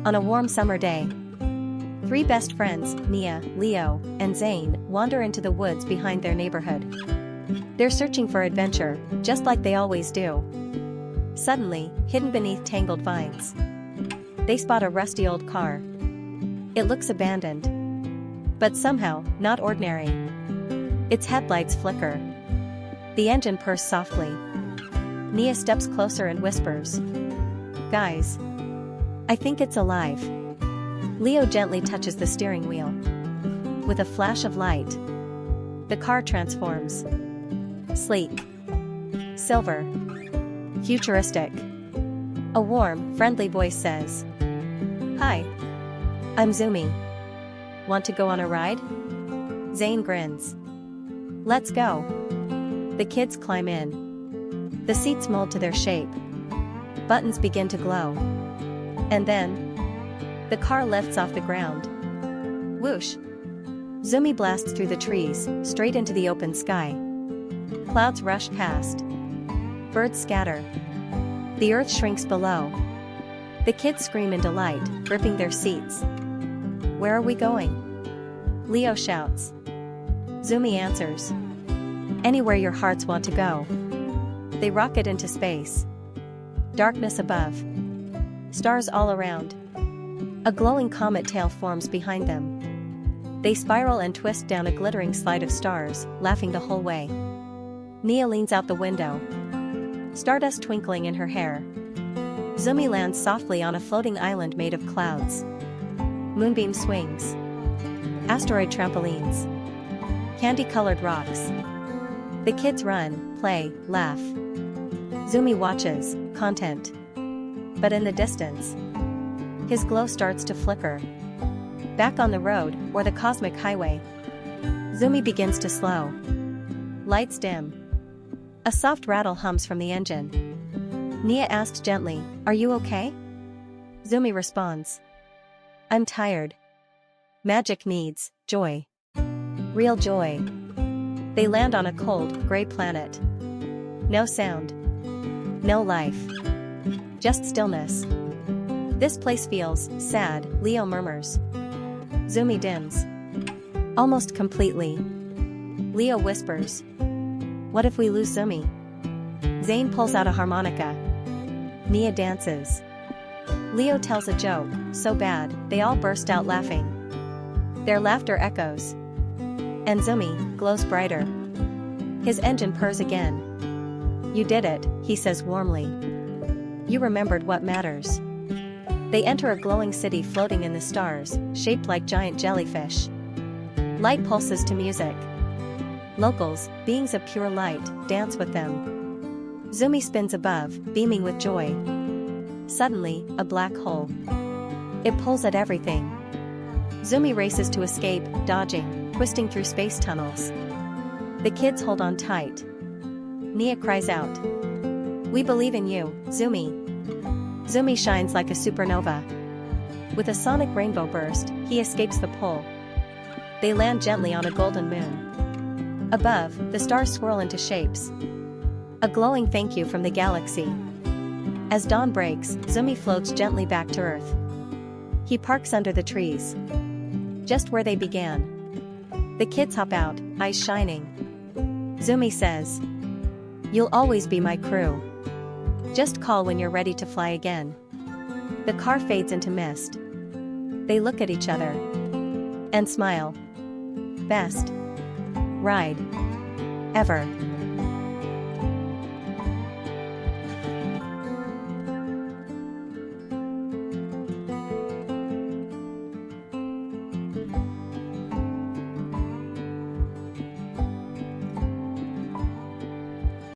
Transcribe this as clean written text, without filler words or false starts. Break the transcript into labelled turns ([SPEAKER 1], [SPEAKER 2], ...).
[SPEAKER 1] On a warm summer day, three best friends, Nia, Leo, and Zane, wander into the woods behind their neighborhood. They're searching for adventure, just like they always do. Suddenly, hidden beneath tangled vines, they spot a rusty old car. It looks abandoned, but somehow not ordinary. Its headlights flicker. The engine purrs softly. Nia steps closer and whispers, "Guys, I think it's alive." Leo gently touches the steering wheel. With a flash of light, the car transforms. Sleek, silver, futuristic. A warm, friendly voice says, "Hi, I'm Zoomi. Want to go on a ride?" Zane grins. "Let's go." The kids climb in. The seats mold to their shape. Buttons begin to glow. And then, the car lifts off the ground. Whoosh! Zoomi blasts through the trees, straight into the open sky. Clouds rush past. Birds scatter. The earth shrinks below. The kids scream in delight, gripping their seats. "Where are we going?" Leo shouts. Zoomi answers, "Anywhere your hearts want to go." They rocket into space. Darkness above. Stars all around. A glowing comet tail forms behind them. They spiral and twist down a glittering slide of stars, laughing the whole way. Nia leans out the window. Stardust twinkling in her hair. Zoomi lands softly on a floating island made of clouds. Moonbeam swings. Asteroid trampolines. Candy-colored rocks. The kids run, play, laugh. Zoomi watches, content. But in the distance, his glow starts to flicker. Back on the road, or the cosmic highway, Zoomi begins to slow. Lights dim. A soft rattle hums from the engine. Nia asks gently, "Are you okay?" Zoomi responds, "I'm tired. Magic needs joy. Real joy." They land on a cold, gray planet. No sound. No life. Just stillness. "This place feels sad," Leo murmurs. Zoomi dims. "Almost completely." Leo whispers, "What if we lose Zoomi?" Zane pulls out a harmonica. Nia dances. Leo tells a joke, so bad, they all burst out laughing. Their laughter echoes. And Zoomi glows brighter. His engine purrs again. "You did it," he says warmly. "You remembered what matters." They enter a glowing city floating in the stars, shaped like giant jellyfish. Light pulses to music. Locals, beings of pure light, dance with them. Zoomi spins above, beaming with joy. Suddenly, a black hole. It pulls at everything. Zoomi races to escape, dodging, twisting through space tunnels. The kids hold on tight. Nia cries out, "We believe in you, Zoomi." Zoomi shines like a supernova. With a sonic rainbow burst, he escapes the pull. They land gently on a golden moon. Above, the stars swirl into shapes. A glowing thank you from the galaxy. As dawn breaks, Zoomi floats gently back to Earth. He parks under the trees, just where they began. The kids hop out, eyes shining. Zoomi says, "You'll always be my crew. Just call when you're ready to fly again." The car fades into mist. They look at each other and smile. Best ride ever.